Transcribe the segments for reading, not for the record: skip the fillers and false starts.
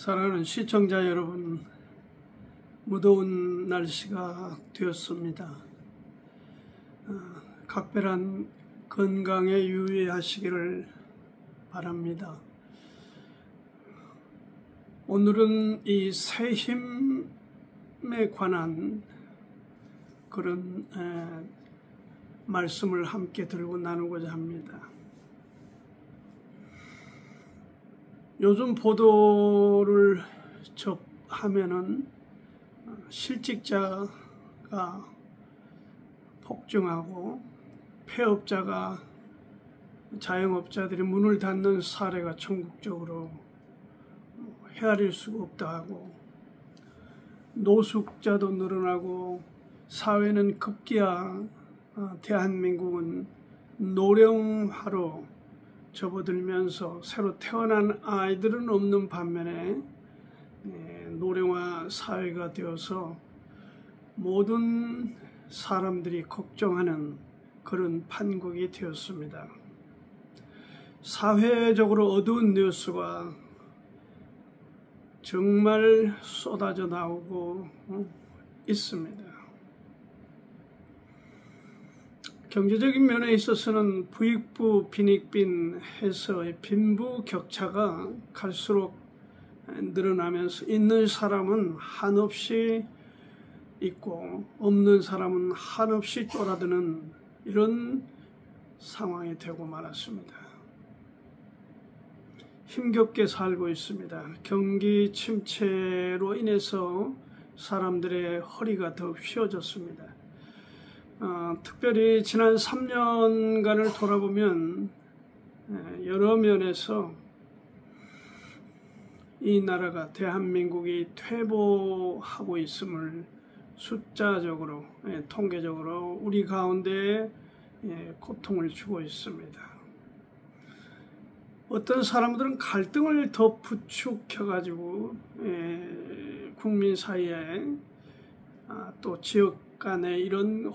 사랑하는 시청자 여러분, 무더운 날씨가 되었습니다. 각별한 건강에 유의하시기를 바랍니다. 오늘은 이 새 힘에 관한 그런 말씀을 함께 들고 나누고자 합니다. 요즘 보도를 접하면은 실직자가 폭증하고 폐업자가 자영업자들이 문을 닫는 사례가 전국적으로 헤아릴 수가 없다 하고, 노숙자도 늘어나고, 사회는 급기야 대한민국은 노령화로 접어들면서 새로 태어난 아이들은 없는 반면에 노령화 사회가 되어서 모든 사람들이 걱정하는 그런 판국이 되었습니다. 사회적으로 어두운 뉴스가 정말 쏟아져 나오고 있습니다. 경제적인 면에 있어서는 부익부 빈익빈 해서 빈부 격차가 갈수록 늘어나면서 있는 사람은 한없이 있고 없는 사람은 한없이 쫄아드는 이런 상황이 되고 말았습니다. 힘겹게 살고 있습니다. 경기 침체로 인해서 사람들의 허리가 더 휘어졌습니다. 특별히 지난 3년간을 돌아보면 여러 면에서 이 나라가 대한민국이 퇴보하고 있음을 숫자적으로 통계적으로 우리 가운데 고통을 주고 있습니다. 어떤 사람들은 갈등을 더 부추겨 가지고 국민 사이에 또 지역 간에 이런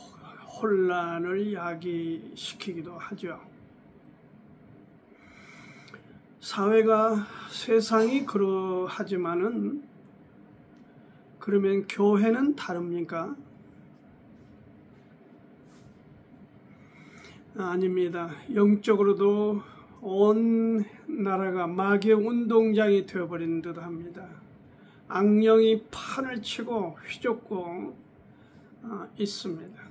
혼란을 야기시키기도 하죠. 사회가 세상이 그러하지만은 그러면 교회는 다릅니까? 아닙니다. 영적으로도 온 나라가 마귀의 운동장이 되어버린 듯 합니다. 악령이 판을 치고 휘젓고 있습니다.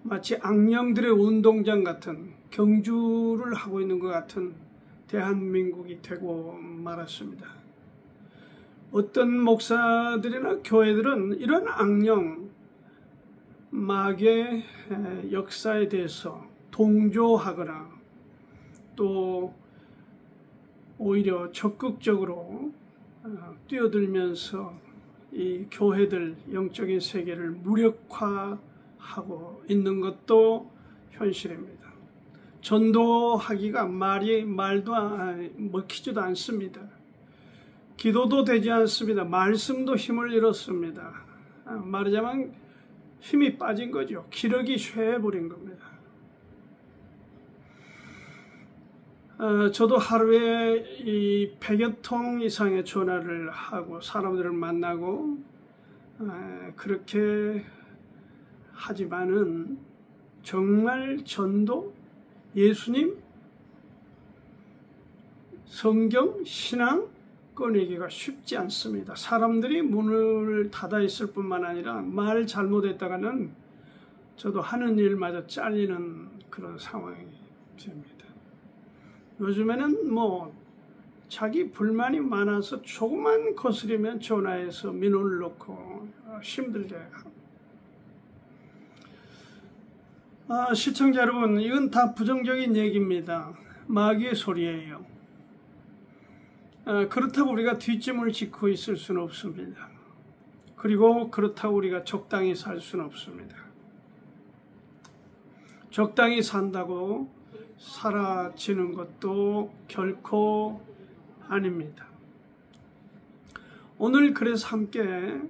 마치 악령들의 운동장 같은, 경주를 하고 있는 것 같은 대한민국이 되고 말았습니다. 어떤 목사들이나 교회들은 이런 악령, 마귀의 역사에 대해서 동조하거나 또 오히려 적극적으로 뛰어들면서 이 교회들 영적인 세계를 무력화하고 있는 것도 현실입니다. 전도하기가 말도 먹히지도 않습니다. 기도도 되지 않습니다. 말씀도 힘을 잃었습니다. 말하자면 힘이 빠진 거죠. 기력이 쇠해버린 겁니다. 저도 하루에 이 100여 통 이상의 전화를 하고 사람들을 만나고 그렇게 하지만은 정말 전도, 예수님, 성경, 신앙 꺼내기가 쉽지 않습니다. 사람들이 문을 닫아 있을 뿐만 아니라 말 잘못했다가는 저도 하는 일마저 잘리는 그런 상황이 됩니다. 요즘에는 자기 불만이 많아서 조금만 거스리면 전화해서 민원을 넣고 힘들게 하고. 시청자 여러분, 이건 다 부정적인 얘기입니다. 마귀의 소리예요. 그렇다고 우리가 뒷짐을 짓고 있을 수는 없습니다. 그리고 그렇다고 우리가 적당히 살 수는 없습니다. 적당히 산다고 사라지는 것도 결코 아닙니다. 오늘 그래서 함께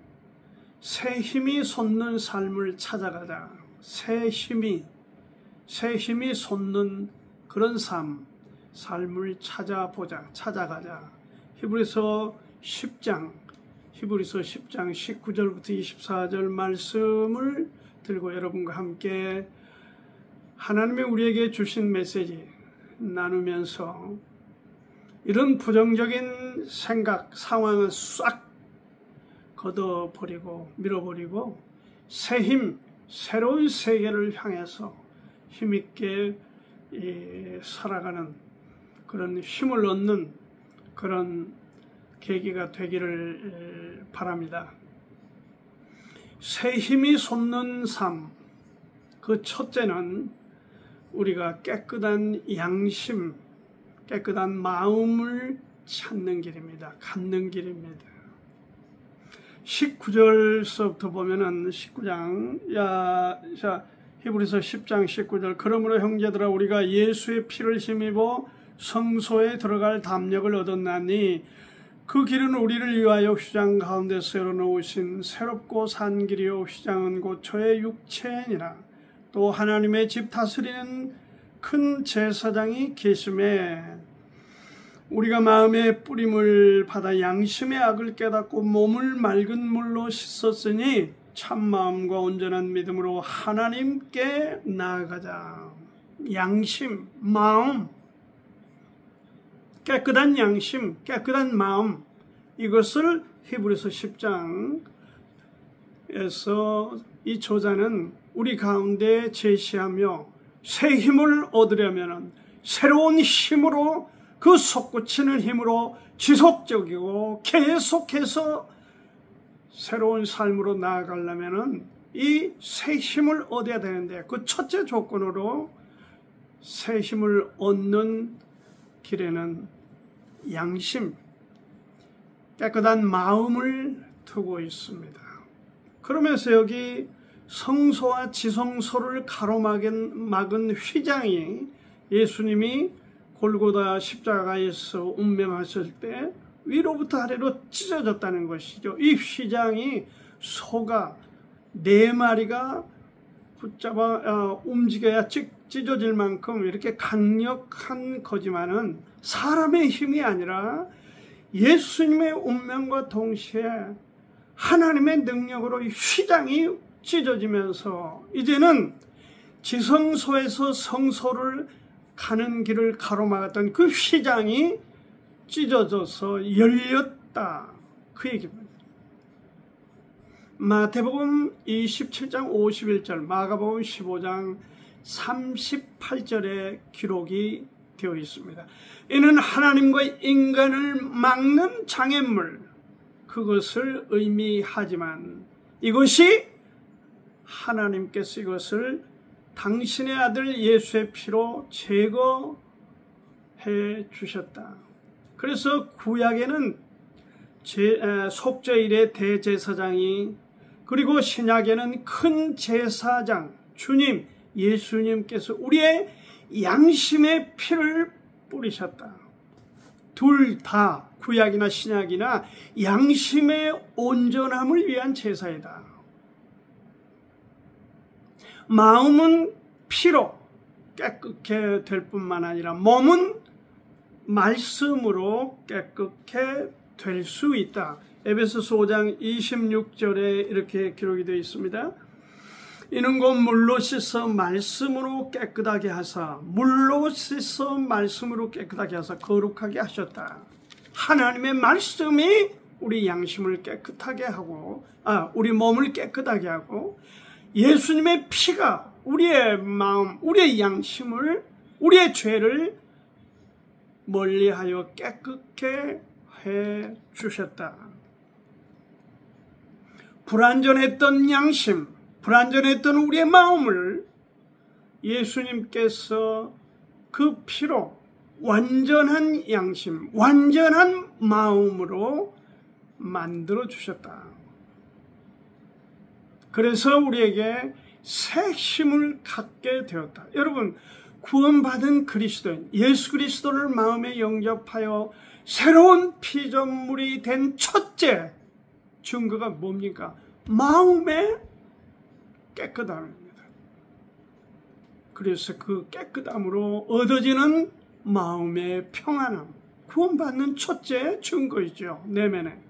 새 힘이 솟는 삶을 찾아가자. 새 힘이 솟는 그런 삶을 찾아가자. 히브리서 10장, 히브리서 10장 19절부터 24절 말씀을 들고 여러분과 함께 하나님의 우리에게 주신 메시지 나누면서 이런 부정적인 생각, 상황을 싹 걷어버리고 밀어버리고 새 힘, 새로운 세계를 향해서 힘있게 살아가는 그런 힘을 얻는 그런 계기가 되기를 바랍니다. 새 힘이 솟는 삶, 그 첫째는 우리가 깨끗한 양심, 깨끗한 마음을 찾는 길입니다. 갖는 길입니다. 19절서부터 보면은 19장, 히브리서 10장 19절, 그러므로 형제들아 우리가 예수의 피를 힘입어 성소에 들어갈 담력을 얻었나니 그 길은 우리를 위하여 휘장 가운데서 열어놓으신 새롭고 산 길이요 휘장은 곧 저의 육체니라. 또 하나님의 집 다스리는 큰 제사장이 계심에 우리가 마음의 뿌림을 받아 양심의 악을 깨닫고 몸을 맑은 물로 씻었으니 참마음과 온전한 믿음으로 하나님께 나아가자. 양심, 마음, 깨끗한 양심, 깨끗한 마음, 이것을 히브리서 10장에서 이 저자는 우리 가운데 제시하며 새 힘을 얻으려면 새로운 힘으로, 그 솟구치는 힘으로 지속적이고 계속해서 새로운 삶으로 나아가려면 이 새 힘을 얻어야 되는데, 그 첫째 조건으로 새 힘을 얻는 길에는 양심, 깨끗한 마음을 두고 있습니다. 그러면서 여기 성소와 지성소를 가로막은 휘장이 예수님이 골고다 십자가에서 운명하실 때 위로부터 아래로 찢어졌다는 것이죠. 이 휘장이 소가 4마리가 붙잡아 움직여야 찢어질 만큼 이렇게 강력한 거지만은 사람의 힘이 아니라 예수님의 운명과 동시에 하나님의 능력으로 이 휘장이 찢어지면서 이제는 지성소에서 성소를 가는 길을 가로막았던 그 휘장이 찢어져서 열렸다, 그 얘기입니다. 마태복음 27장 51절, 마가복음 15장 38절에 기록이 되어 있습니다. 이는 하나님과 인간을 막는 장애물, 그것을 의미하지만 이것이 하나님께서 이것을 당신의 아들 예수의 피로 제거해 주셨다. 그래서 구약에는 속죄일의 대제사장이, 그리고 신약에는 큰 제사장 주님 예수님께서 우리의 양심의 피를 뿌리셨다. 둘 다 구약이나 신약이나 양심의 온전함을 위한 제사이다. 마음은 피로 깨끗게 될 뿐만 아니라 몸은 말씀으로 깨끗게 될 수 있다. 에베소서 5장 26절에 이렇게 기록이 되어 있습니다. 이는 곧 물로 씻어 말씀으로 깨끗하게 하사, 물로 씻어 말씀으로 깨끗하게 하사 거룩하게 하셨다. 하나님의 말씀이 우리 양심을 깨끗하게 하고, 우리 몸을 깨끗하게 하고, 예수님의 피가 우리의 마음, 우리의 양심을, 우리의 죄를 멀리하여 깨끗게 해 주셨다. 불완전했던 양심, 불완전했던 우리의 마음을 예수님께서 그 피로 완전한 양심, 완전한 마음으로 만들어 주셨다. 그래서 우리에게 새 힘을 갖게 되었다. 여러분, 구원받은 그리스도인, 예수 그리스도를 마음에 영접하여 새로운 피조물이 된 첫째 증거가 뭡니까? 마음의 깨끗함입니다. 그래서 그 깨끗함으로 얻어지는 마음의 평안함, 구원받는 첫째 증거이죠. 내면에.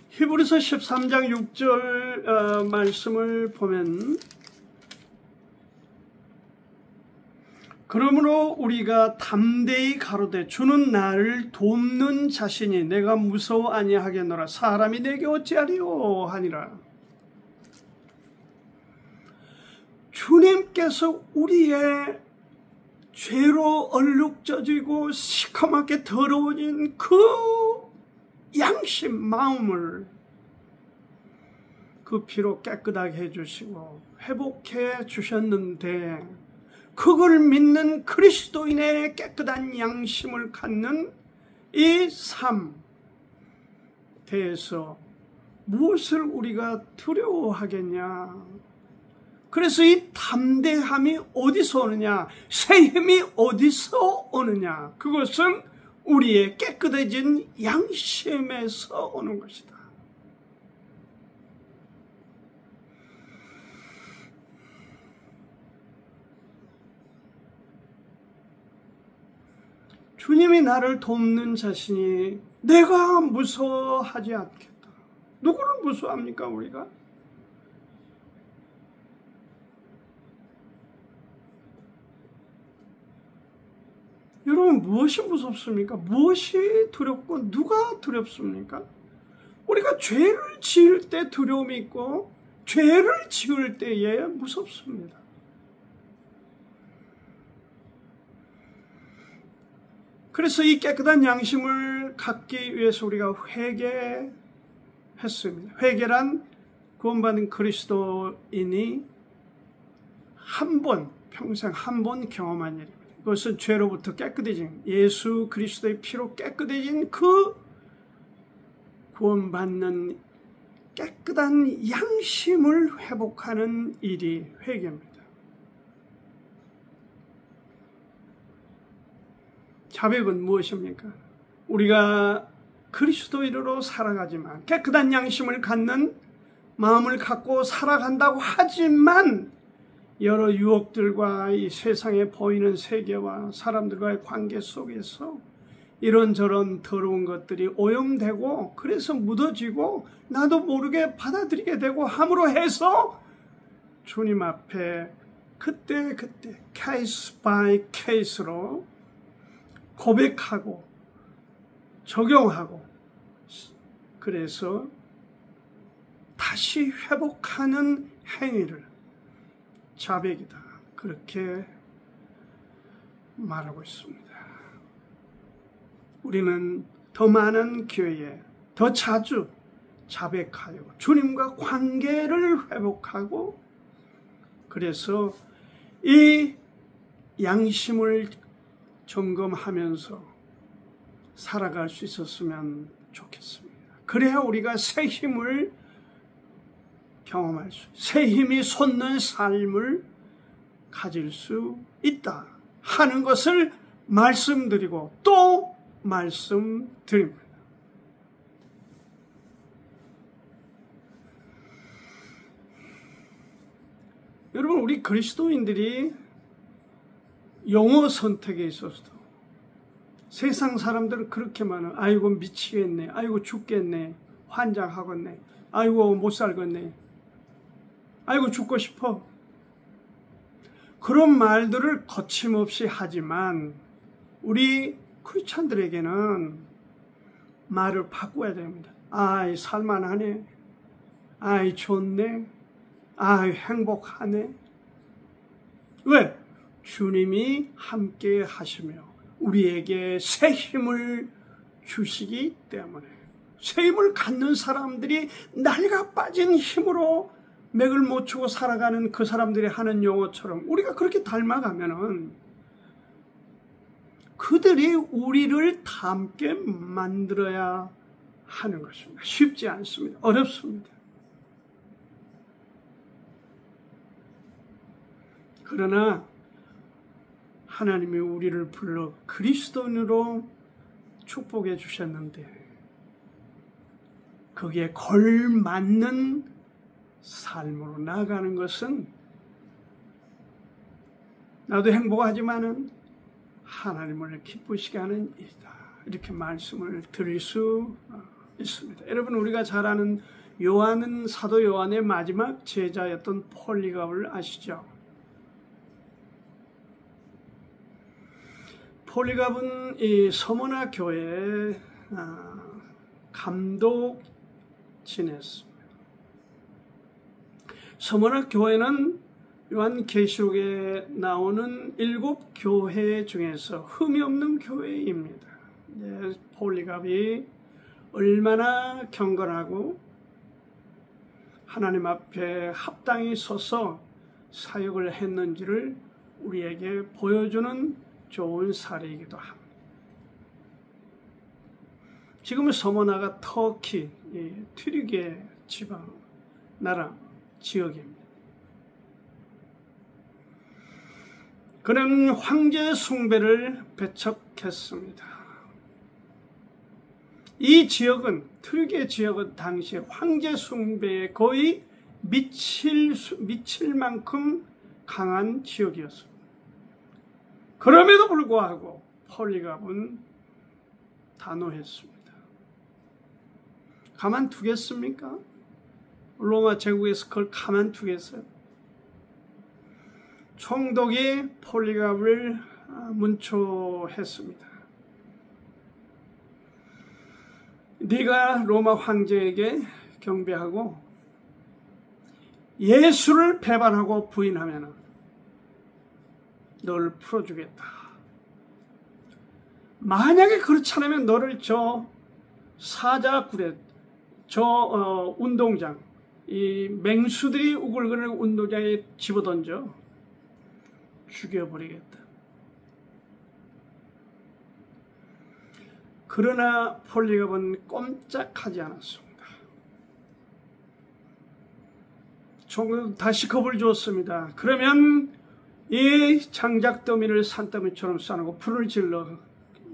히브리서 13장 6절 말씀을 보면, 그러므로 우리가 담대히 가로되 주는 나를 돕는 자신이 내가 무서워 아니하겠노라. 사람이 내게 어찌하리요 하니라. 주님께서 우리의 죄로 얼룩져지고 시커멓게 더러워진 그 양심 마음을 그 피로 깨끗하게 해주시고 회복해 주셨는데, 그걸 믿는 그리스도인의 깨끗한 양심을 갖는 이 삶 대해서 무엇을 우리가 두려워하겠냐. 그래서 이 담대함이 어디서 오느냐, 새 힘이 어디서 오느냐, 그것은 우리의 깨끗해진 양심에서 오는 것이다. 주님이 나를 돕는 자신이 내가 무서워하지 않겠다. 누구를 무서워합니까, 우리가? 여러분, 무엇이 무섭습니까? 무엇이 두렵고 누가 두렵습니까? 우리가 죄를 지을 때 두려움이 있고 죄를 지을 때에 무섭습니다. 그래서 이 깨끗한 양심을 갖기 위해서 우리가 회개했습니다. 회개란 구원받은 그리스도인이 평생 한 번 경험한 일입니다. 그것은 죄로부터 깨끗해진, 예수 그리스도의 피로 깨끗해진 그 구원받는 깨끗한 양심을 회복하는 일이 회개입니다. 자백은 무엇입니까? 우리가 그리스도인으로 살아가지만, 깨끗한 양심을 갖는 마음을 갖고 살아간다고 하지만, 여러 유혹들과 이 세상에 보이는 세계와 사람들과의 관계 속에서 이런저런 더러운 것들이 오염되고, 그래서 묻어지고 나도 모르게 받아들이게 되고 함으로 해서 주님 앞에 그때 케이스 바이 케이스로 고백하고 적용하고, 그래서 다시 회복하는 행위를 자백이다, 그렇게 말하고 있습니다. 우리는 더 많은 기회에 더 자주 자백하여 주님과 관계를 회복하고, 그래서 이 양심을 점검하면서 살아갈 수 있었으면 좋겠습니다. 그래야 우리가 새 힘을 경험할 새 힘이 솟는 삶을 가질 수 있다 하는 것을 말씀드리고 또 말씀드립니다. 여러분, 우리 그리스도인들이 영어 선택에 있어서도 세상 사람들은 그렇게 많아. 아이고 미치겠네, 아이고 죽겠네, 환장하겠네, 아이고 못 살겠네, 아이고 죽고 싶어. 그런 말들을 거침없이 하지만 우리 크리스찬들에게는 말을 바꿔야 됩니다. 아이 살만하네, 아이 좋네, 아이 행복하네. 왜? 주님이 함께 하시며 우리에게 새 힘을 주시기 때문에. 새 힘을 갖는 사람들이 낡아 빠진 힘으로 맥을 못 추고 살아가는 그 사람들이 하는 용어처럼 우리가 그렇게 닮아가면은 그들이 우리를 닮게 만들어야 하는 것입니다. 쉽지 않습니다. 어렵습니다. 그러나 하나님이 우리를 불러 그리스도인으로 축복해 주셨는데, 거기에 걸맞는 삶으로 나아가는 것은 나도 행복하지만은 하나님을 기쁘시게 하는 일이다. 이렇게 말씀을 드릴 수 있습니다. 여러분, 우리가 잘 아는 사도 요한의 마지막 제자였던 폴리갑을 아시죠? 폴리갑은 이 서머나 교회의 감독 지냈습니다. 서머나 교회는 요한계시록에 나오는 7교회 중에서 흠이 없는 교회입니다. 폴리갑이 얼마나 경건하고 하나님 앞에 합당히 서서 사역을 했는지를 우리에게 보여주는 좋은 사례이기도 합니다. 지금은 서머나가 터키, 튀르게 지방 나라 지역입니다. 그는 황제 숭배를 배척했습니다. 이 지역은, 튀르게 지역은 당시 황제 숭배에 거의 미칠 만큼 강한 지역이었습니다. 그럼에도 불구하고 폴리갑은 단호했습니다. 가만두겠습니까? 로마 제국에서 그걸 가만두겠어요? 총독이 폴리갑을 문초했습니다. 네가 로마 황제에게 경배하고 예수를 배반하고 부인하면 너를 풀어주겠다. 만약에 그렇지 않으면 너를 저 사자굴에, 운동장, 이 맹수들이 우글거리는 운동장에 집어던져 죽여버리겠다. 그러나 폴리갑은 꼼짝하지 않았습니다. 총독 다시 겁을 주었습니다. 그러면 이 장작더미를 산더미처럼 싸놓고 불을 질러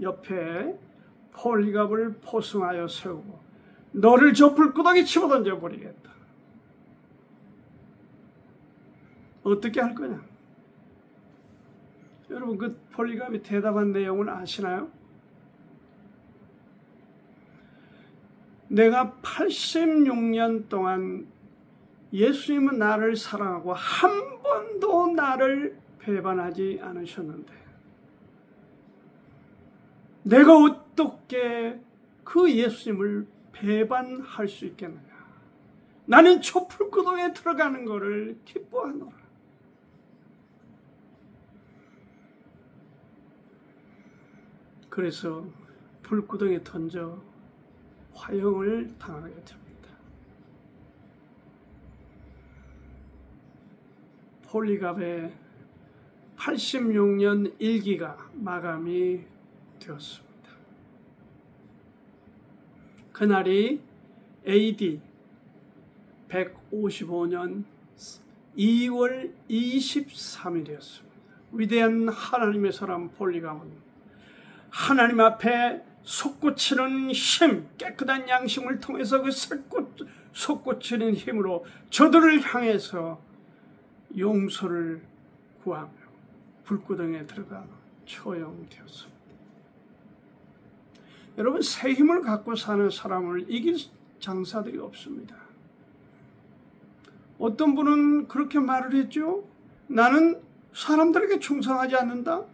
옆에 폴리갑을 포승하여 세우고 너를 저 불구덩이 집어던져 버리겠다. 어떻게 할 거냐? 여러분, 그 폴리갑이 대답한 내용을 아시나요? 내가 86년 동안 예수님은 나를 사랑하고 한 번도 나를 배반하지 않으셨는데 내가 어떻게 그 예수님을 배반할 수 있겠느냐? 나는 저 불구덩이에 들어가는 것을 기뻐하노라. 그래서 불구덩이에 던져 화형을 당하게 됩니다. 폴리갑의 86년 일기가 마감이 되었습니다. 그날이 AD 155년 2월 23일이었습니다. 위대한 하나님의 사람 폴리갑은 하나님 앞에 솟구치는 힘, 깨끗한 양심을 통해서 그 솟구치는 힘으로 저들을 향해서 용서를 구하며 불구덩이에 들어가 처형되었습니다. 여러분, 새 힘을 갖고 사는 사람을 이길 장사들이 없습니다. 어떤 분은 그렇게 말을 했죠. 나는 사람들에게 충성하지 않는다.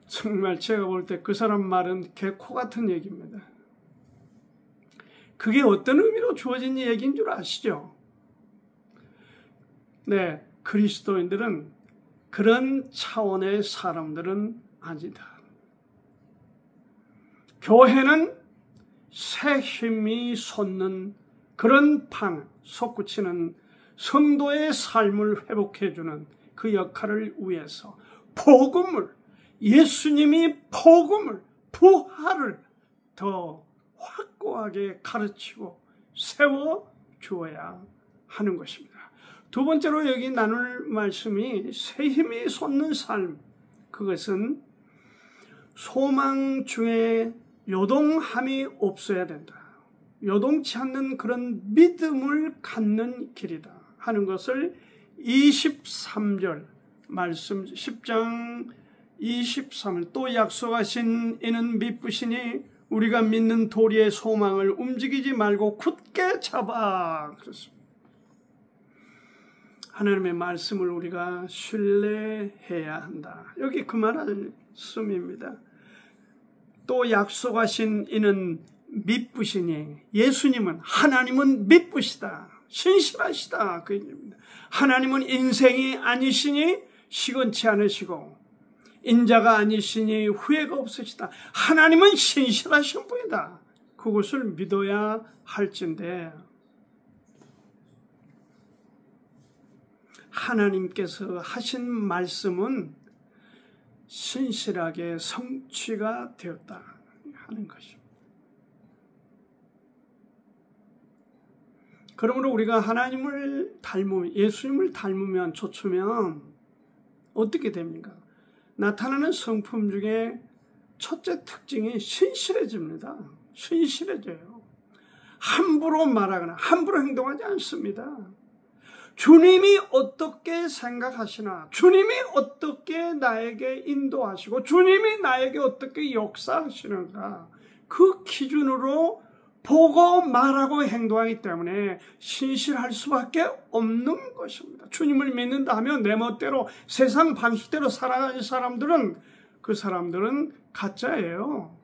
정말 제가 볼 때 그 사람 말은 개코 같은 얘기입니다. 그게 어떤 의미로 주어진 얘기인 줄 아시죠? 네, 그리스도인들은 그런 차원의 사람들은 아니다. 교회는 새 힘이 솟는 그런 솟구치는 성도의 삶을 회복해주는 그 역할을 위해서 복음을, 예수님이 복음을, 부활을 더 확고하게 가르치고 세워주어야 하는 것입니다. 두 번째로 여기 나눌 말씀이 새 힘이 솟는 삶, 그것은 소망 중에 요동함이 없어야 된다. 요동치 않는 그런 믿음을 갖는 길이다 하는 것을 23절 말씀 10장 23절 또 약속하신 이는 미쁘시니 우리가 믿는 도리의 소망을 움직이지 말고 굳게 잡아. 그렇습니다. 하나님의 말씀을 우리가 신뢰해야 한다. 여기 그 말씀입니다. 또 약속하신 이는 미쁘시니 예수님은 하나님은 미쁘시다. 신실하시다. 그 얘기입니다. 하나님은 인생이 아니시니 시건치 않으시고 인자가 아니시니 후회가 없으시다. 하나님은 신실하신 분이다. 그것을 믿어야 할진데 하나님께서 하신 말씀은 신실하게 성취가 되었다 하는 것입니다. 그러므로 우리가 하나님을 닮으면 예수님을 닮으면 좇으면 어떻게 됩니까? 나타나는 성품 중에 첫째 특징이 신실해집니다. 신실해져요. 함부로 말하거나 함부로 행동하지 않습니다. 주님이 어떻게 생각하시나, 주님이 어떻게 나에게 인도하시고 주님이 나에게 어떻게 역사하시는가, 그 기준으로 보고 말하고 행동하기 때문에 신실할 수밖에 없는 것입니다. 주님을 믿는다 하면 내 멋대로 세상 방식대로 살아가는 사람들은 그 사람들은 가짜예요.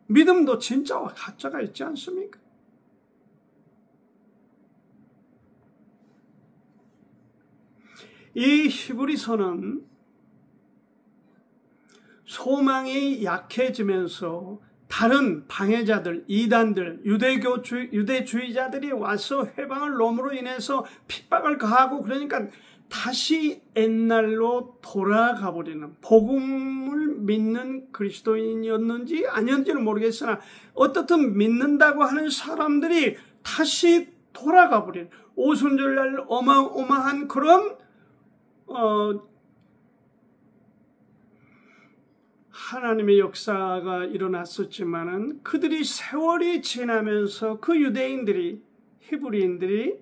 믿음도 진짜와 가짜가 있지 않습니까? 이 히브리서는 소망이 약해지면서 다른 방해자들, 이단들, 유대주의자들이 와서 회방을 넘으로 인해서 핍박을 가하고 그러니까 다시 옛날로 돌아가 버리는, 복음을 믿는 그리스도인이었는지 아니었는지는 모르겠으나 어떻든 믿는다고 하는 사람들이 다시 돌아가 버리는, 오순절날 어마어마한 그런 하나님의 역사가 일어났었지만은 그들이 세월이 지나면서 그 유대인들이, 히브리인들이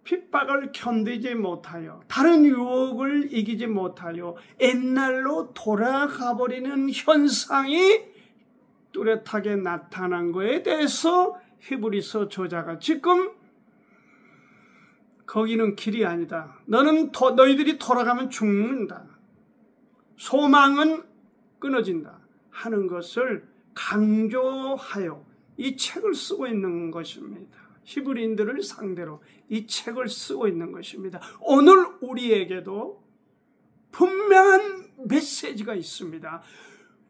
핍박을 견디지 못하여, 다른 유혹을 이기지 못하여 옛날로 돌아가 버리는 현상이 뚜렷하게 나타난 것에 대해서 히브리서 저자가 지금 거기는 길이 아니다. 너희들이 돌아가면 죽는다. 소망은 끊어진다 하는 것을 강조하여 이 책을 쓰고 있는 것입니다. 히브리인들을 상대로 이 책을 쓰고 있는 것입니다. 오늘 우리에게도 분명한 메시지가 있습니다.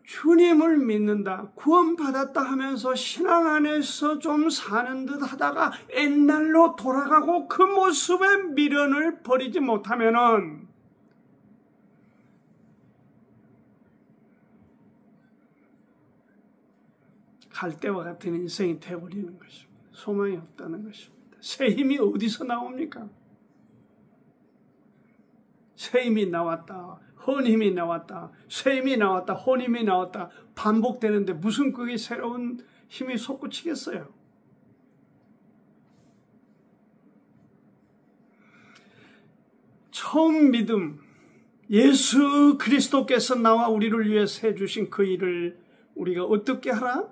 주님을 믿는다, 구원받았다 하면서 신앙 안에서 좀 사는 듯 하다가 옛날로 돌아가고 그 모습의 미련을 버리지 못하면은 갈대와 같은 인생이 되어버리는 것입니다. 소망이 없다는 것입니다. 새 힘이 어디서 나옵니까? 새 힘이 나왔다, 헌 힘이 나왔다, 새 힘이 나왔다, 헌 힘이 나왔다 반복되는데 무슨 그게 새로운 힘이 솟구치겠어요? 처음 믿음, 예수 그리스도께서 나와 우리를 위해서 해주신 그 일을 우리가 어떻게 하라?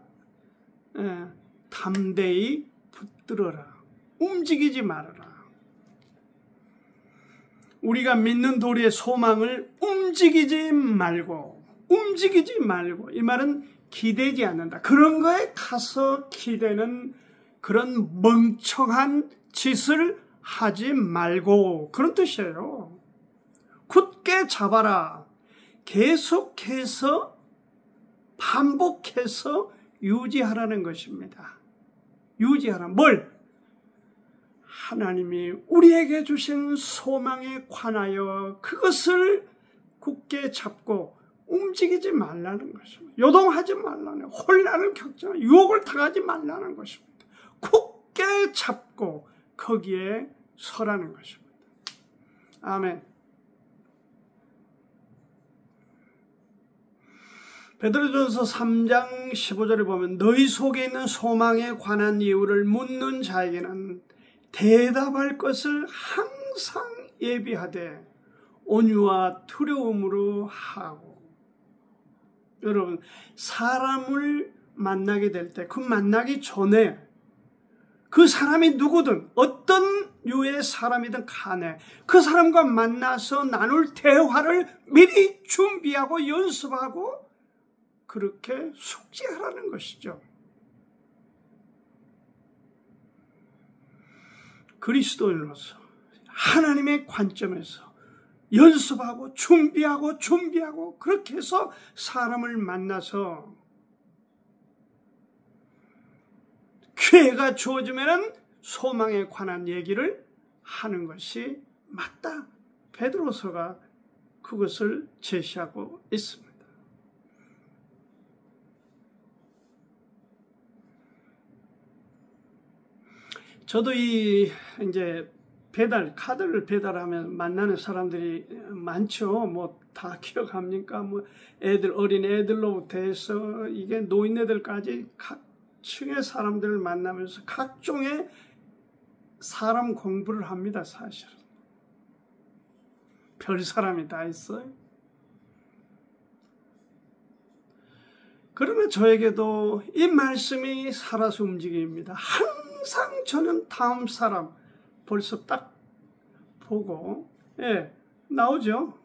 담대히 붙들어라. 움직이지 말아라. 우리가 믿는 도리의 소망을 움직이지 말고, 이 말은 기대지 않는다. 그런 거에 가서 기대는 그런 멍청한 짓을 하지 말고, 그런 뜻이에요. 굳게 잡아라. 계속해서 반복해서 유지하라는 것입니다. 유지하라. 뭘? 하나님이 우리에게 주신 소망에 관하여 그것을 굳게 잡고 움직이지 말라는 것입니다. 요동하지 말라는, 혼란을 겪지 말라는, 유혹을 당하지 말라는 것입니다. 굳게 잡고 거기에 서라는 것입니다. 아멘. 베드로전서 3장 15절에 보면 너희 속에 있는 소망에 관한 이유를 묻는 자에게는 대답할 것을 항상 예비하되 온유와 두려움으로 하고. 여러분, 사람을 만나게 될 때 그 만나기 전에 그 사람이 누구든 어떤 유의 사람이든 간에 그 사람과 만나서 나눌 대화를 미리 준비하고 연습하고 그렇게 숙지하라는 것이죠. 그리스도인으로서 하나님의 관점에서 연습하고 준비하고 그렇게 해서 사람을 만나서 기회가 주어지면 소망에 관한 얘기를 하는 것이 맞다. 베드로서가 그것을 제시하고 있습니다. 저도 이제 카드를 배달하면 만나는 사람들이 많죠. 뭐 다 기억합니까? 뭐 어린 애들로부터 해서 이게 노인네들까지 각 층의 사람들을 만나면서 각종의 사람 공부를 합니다, 사실은. 별 사람이 다 있어요. 그러면 저에게도 이 말씀이 살아서 움직입니다. 항상 저는 다음 사람 벌써 딱 보고, 나오죠.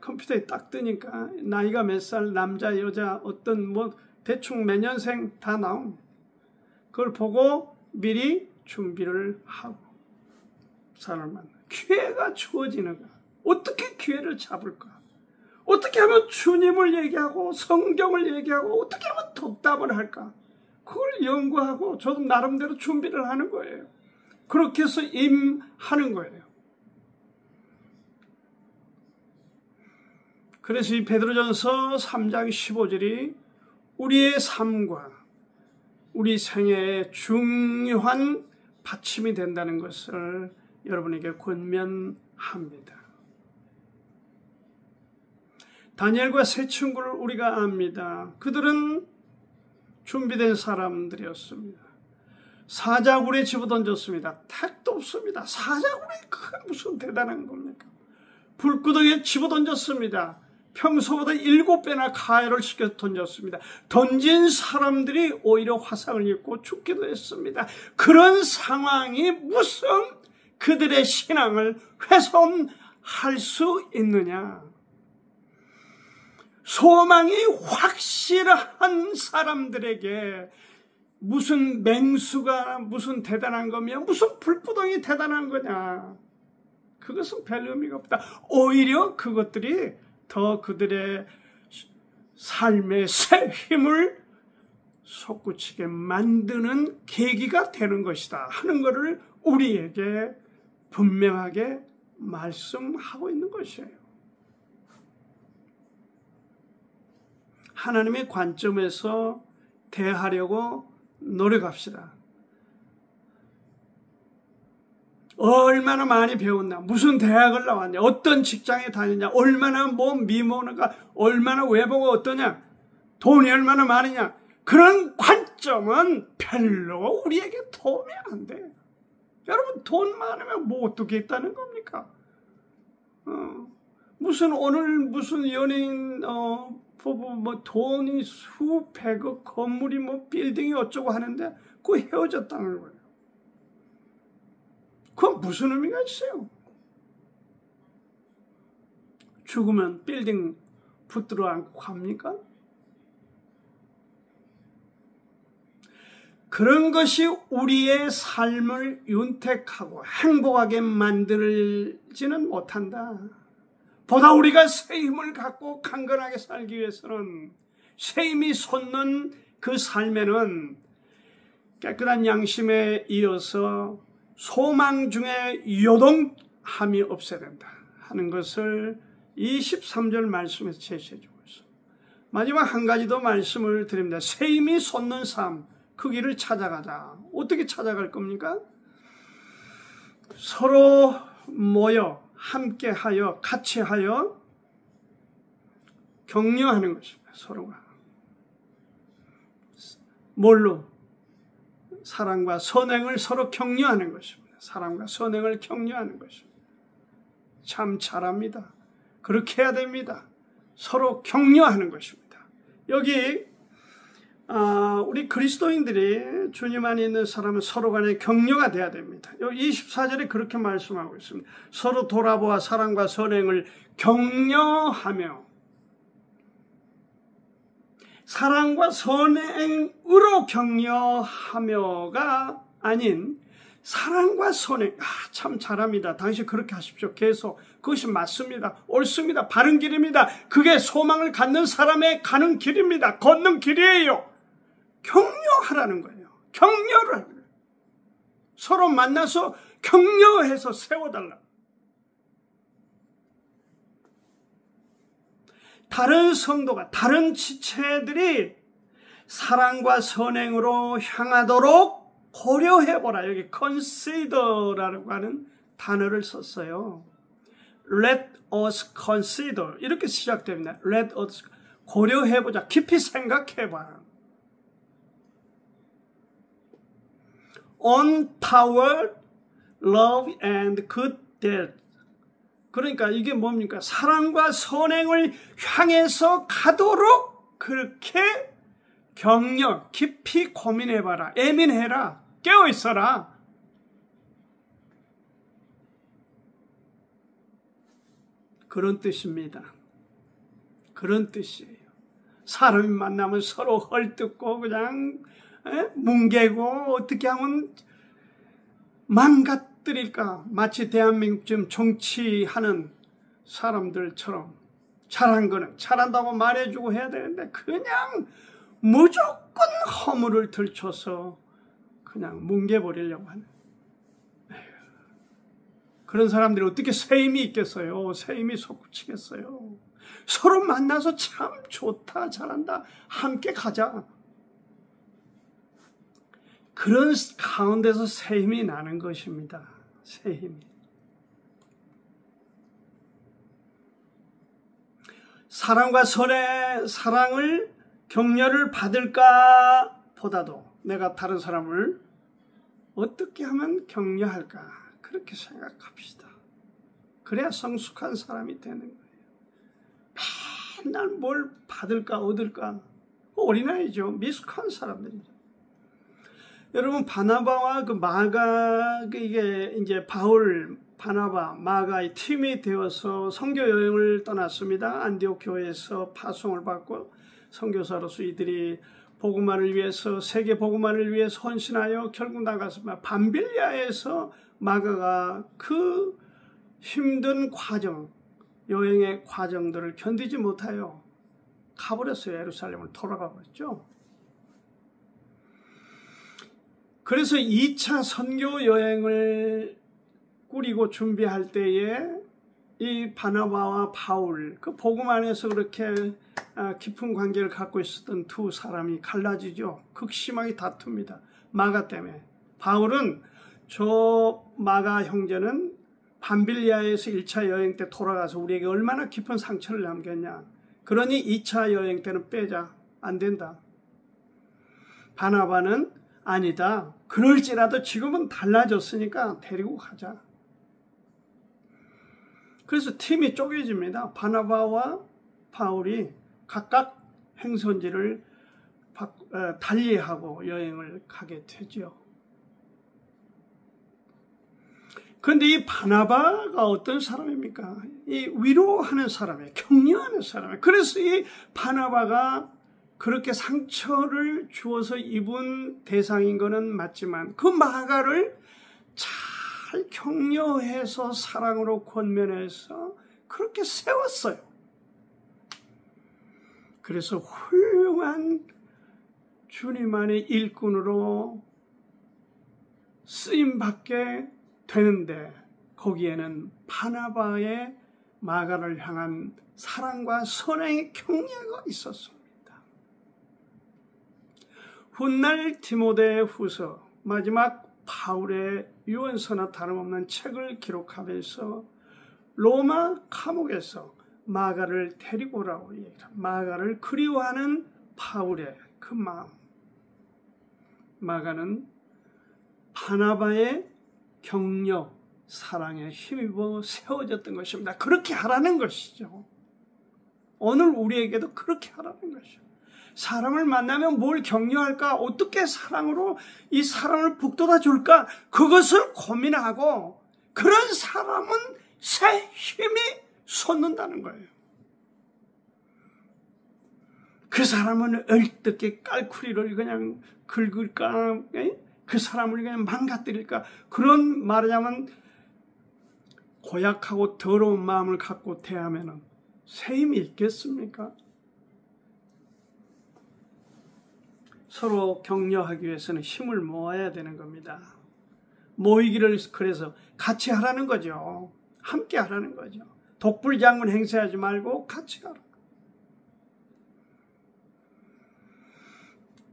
컴퓨터에 딱 뜨니까 나이가 몇 살, 남자, 여자, 어떤 대충 몇 년생 다 나옵니다. 그걸 보고 미리 준비를 하고 사람을 만나. 기회가 주어지는가? 어떻게 기회를 잡을까? 어떻게 하면 주님을 얘기하고 성경을 얘기하고 어떻게 하면 독답을 할까? 그걸 연구하고 저도 나름대로 준비를 하는 거예요. 그렇게 해서 임하는 거예요. 그래서 이 베드로전서 3장 15절이 우리의 삶과 우리 생애의 중요한 받침이 된다는 것을 여러분에게 권면합니다. 다니엘과 세 친구를 우리가 압니다. 그들은 준비된 사람들이었습니다. 사자굴에 집어던졌습니다. 택도 없습니다. 사자굴이 무슨 대단한 겁니까? 불구덩이에 집어던졌습니다. 평소보다 7배나 가열을 시켜 던졌습니다. 던진 사람들이 오히려 화상을 입고 죽기도 했습니다. 그런 상황이 무슨 그들의 신앙을 훼손할 수 있느냐? 소망이 확실한 사람들에게 무슨 맹수가 무슨 대단한 거며 무슨 불구덩이 대단한 거냐? 그것은 별 의미가 없다. 오히려 그것들이 더 그들의 삶의 새 힘을 솟구치게 만드는 계기가 되는 것이다 하는 것을 우리에게 분명하게 말씀하고 있는 것이에요. 하나님의 관점에서 대하려고 노력합시다. 얼마나 많이 배웠나, 무슨 대학을 나왔냐, 어떤 직장에 다녔냐, 얼마나 미모가, 얼마나 외모가 어떠냐, 돈이 얼마나 많으냐, 그런 관점은 별로 우리에게 도움이 안 돼요. 여러분, 돈 많으면 뭐 어떻게 있다는 겁니까? 오늘 무슨 연예인 부부 돈이 수백억, 건물이 빌딩이 어쩌고 하는데 그거 헤어졌다는 거예요. 그건 무슨 의미가 있어요? 죽으면 빌딩 붙들어 안고 갑니까? 그런 것이 우리의 삶을 윤택하고 행복하게 만들지는 못한다. 보다 우리가 새 힘을 갖고 강건하게 살기 위해서는 새 힘이 솟는 그 삶에는 깨끗한 양심에 이어서 소망 중에 요동함이 없어야 된다 하는 것을 23절 말씀에서 제시해 주고 있습니다. 마지막 한 가지 더 말씀을 드립니다. 새 힘이 솟는 삶, 그 길을 찾아가자. 어떻게 찾아갈 겁니까? 서로 모여 함께하여 같이 하여 격려하는 것입니다. 서로가 뭘로? 사랑과 선행을 서로 격려하는 것입니다. 사랑과 선행을 격려하는 것입니다. 참 잘합니다. 그렇게 해야 됩니다. 서로 격려하는 것입니다. 여기 우리 그리스도인들이 주님 안에 있는 사람은 서로 간에 격려가 돼야 됩니다. 여기 24절에 그렇게 말씀하고 있습니다. 서로 돌아보아 사랑과 선행을 격려하며, 사랑과 선행으로 격려하며가 아닌 사랑과 선행. 참 잘합니다. 당신 그렇게 하십시오. 계속. 그것이 맞습니다. 옳습니다. 바른 길입니다. 그게 소망을 갖는 사람의 가는 길입니다. 걷는 길이에요. 격려하라는 거예요. 격려를 하는 거예요. 서로 만나서 격려해서 세워달라. 다른 성도가, 다른 지체들이 사랑과 선행으로 향하도록 고려해보라. 여기 consider라고 하는 단어를 썼어요. Let us consider. 이렇게 시작됩니다. Let us 고려해보자. 깊이 생각해봐. On power, love and good deeds. 그러니까 이게 뭡니까? 사랑과 선행을 향해서 가도록 그렇게 격려, 깊이 고민해봐라. 예민해라. 깨어있어라. 그런 뜻입니다. 그런 뜻이에요. 사람이 만나면 서로 헐뜯고 그냥 뭉개고 어떻게 하면 망가뜨릴까. 마치 대한민국 지금 정치하는 사람들처럼 잘한 거는 잘한다고 말해주고 해야 되는데 그냥 무조건 허물을 들춰서 그냥 뭉개버리려고 하는. 그런 사람들이 어떻게 새 힘이 있겠어요? 새 힘이 솟구치겠어요? 서로 만나서 참 좋다, 잘한다, 함께 가자. 그런 가운데서 새 힘이 나는 것입니다. 새 힘이. 사랑과 사랑을 격려를 받을까 보다도 내가 다른 사람을 어떻게 하면 격려할까 그렇게 생각합시다. 그래야 성숙한 사람이 되는 거예요. 맨날 뭘 받을까 얻을까 어린아이죠. 미숙한 사람들이죠. 여러분 바나바와 그 마가 이게 이제 바울 바나바 마가의 팀이 되어서 선교 여행을 떠났습니다. 안디옥 교회에서 파송을 받고 선교사로서 이들이 복음화를 위해서 세계 복음화를 위해서 헌신하여 결국 나갔습니다. 밤빌리아에서 마가가 그 힘든 과정, 여행의 과정들을 견디지 못하여 가버렸어요. 예루살렘을 돌아가 버렸죠. 그래서 2차 선교 여행을 꾸리고 준비할 때에 이 바나바와 바울, 그 복음 안에서 그렇게 깊은 관계를 갖고 있었던 두 사람이 갈라지죠. 극심하게 다툽니다. 마가 때문에. 바울은 저 마가 형제는 밤빌리아에서 1차 여행 때 돌아가서 우리에게 얼마나 깊은 상처를 남겼냐. 그러니 2차 여행 때는 빼자. 안 된다. 바나바는 아니다. 그럴지라도 지금은 달라졌으니까 데리고 가자. 그래서 팀이 쪼개집니다. 바나바와 바울이 각각 행선지를 달리하고 여행을 가게 되죠. 그런데 이 바나바가 어떤 사람입니까? 이 위로하는 사람이에요. 격려하는 사람이에요. 그래서 이 바나바가 그렇게 상처를 주어서 입은 대상인 것은 맞지만 그 마가를 잘 격려해서 사랑으로 권면해서 그렇게 세웠어요. 그래서 훌륭한 주님 안의 일꾼으로 쓰임받게 되는데 거기에는 바나바의 마가를 향한 사랑과 선행의 격려가 있었습니다. 훗날 디모데 후서 마지막 바울의 유언서나 다름없는 책을 기록하면서 로마 감옥에서 마가를 데리고 오라고 얘기합니다. 마가를 그리워하는 바울의 그 마음. 마가는 바나바의 격려, 사랑에 힘입어 세워졌던 것입니다. 그렇게 하라는 것이죠. 오늘 우리에게도 그렇게 하라는 것이죠. 사람을 만나면 뭘 격려할까? 어떻게 사랑으로 이 사람을 북돋아 줄까? 그것을 고민하고 그런 사람은 새 힘이 솟는다는 거예요. 그 사람은 얼뜻게 깔쿠리를 그냥 긁을까? 그 사람을 그냥 망가뜨릴까? 그런 말하자면 고약하고 더러운 마음을 갖고 대하면 새 힘이 있겠습니까? 서로 격려하기 위해서는 힘을 모아야 되는 겁니다. 모이기를 그래서 같이 하라는 거죠. 함께 하라는 거죠. 독불장군 행세하지 말고 같이 하라.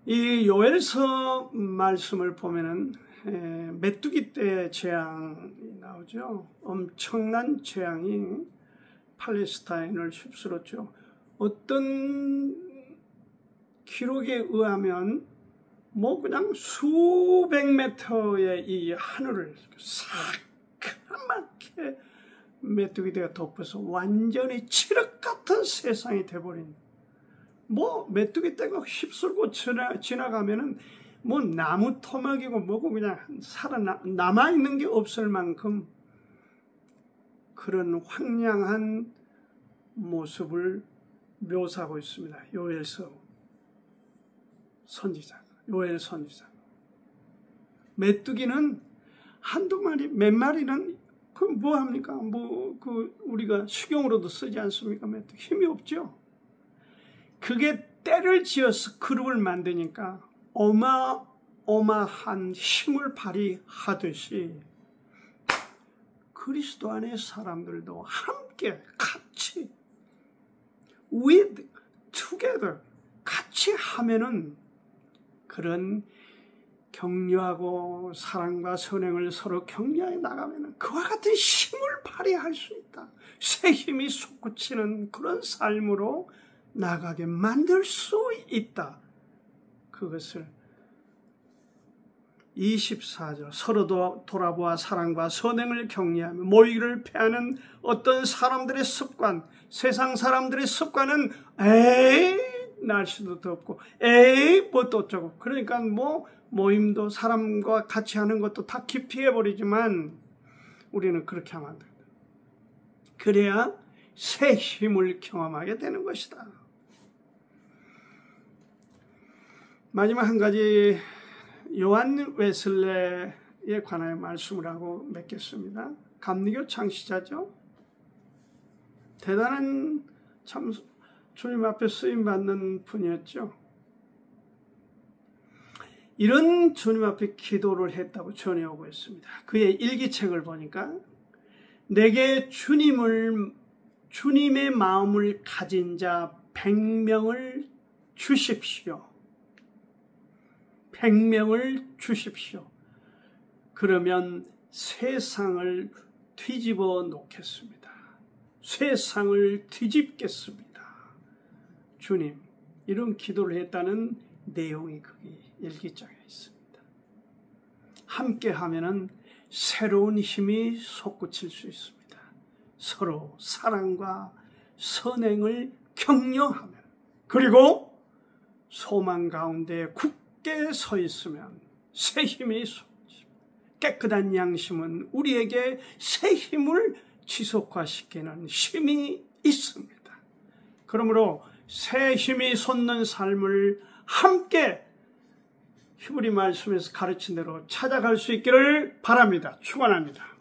이 요엘서 말씀을 보면은 메뚜기 때 재앙이 나오죠. 엄청난 재앙이 팔레스타인을 휩쓸었죠. 어떤 기록에 의하면 뭐 그냥 수백 미터의 이 하늘을 새까맣게 메뚜기떼가 덮어서 완전히 칠흑 같은 세상이 돼버린, 뭐 메뚜기떼가 휩쓸고 지나가면은 뭐 나무 토막이고 뭐고 그냥 남아있는 게 없을 만큼 그런 황량한 모습을 묘사하고 있습니다. 요엘 선지자. 메뚜기는 한두 마리, 몇 마리는 그 뭐 합니까? 우리가 식용으로도 쓰지 않습니까? 메뚜기 힘이 없죠. 그게 때를 지어서 그룹을 만드니까 어마어마한 힘을 발휘하듯이 그리스도 안의 사람들도 함께 같이 together 같이 하면은 그런 격려하고 사랑과 선행을 서로 격려해 나가면은 그와 같은 힘을 발휘할 수 있다. 새 힘이 솟구치는 그런 삶으로 나가게 만들 수 있다. 그것을 24절 서로 돌아보아 사랑과 선행을 격려하며 모이기를 패하는 어떤 사람들의 습관, 세상 사람들의 습관은 날씨도 덥고 뭐 어쩌고, 그러니까 뭐 모임도 사람과 같이 하는 것도 다 기피해버리지만 우리는 그렇게 하면 안 된다. 그래야 새 힘을 경험하게 되는 것이다. 마지막 한 가지 요한 웨슬레에 관하여 말씀을 하고 맺겠습니다. 감리교 창시자죠. 대단한 참 주님 앞에 쓰임받는 분이었죠. 이런 주님 앞에 기도를 했다고 전해오고 있습니다. 그의 일기책을 보니까 내게 주님의 마음을 가진 자 100명을 주십시오. 100명을 주십시오. 그러면 세상을 뒤집어 놓겠습니다. 세상을 뒤집겠습니다. 주님, 이런 기도를 했다는 내용이 거기 일기장에 있습니다. 함께 하면은 새로운 힘이 솟구칠 수 있습니다. 서로 사랑과 선행을 격려하면, 그리고 소망 가운데 굳게 서 있으면 새 힘이 솟습니다. 깨끗한 양심은 우리에게 새 힘을 지속화시키는 힘이 있습니다. 그러므로 새 힘이 솟는 삶을 함께 히브리 말씀에서 가르친 대로 찾아갈 수 있기를 바랍니다. 축원합니다.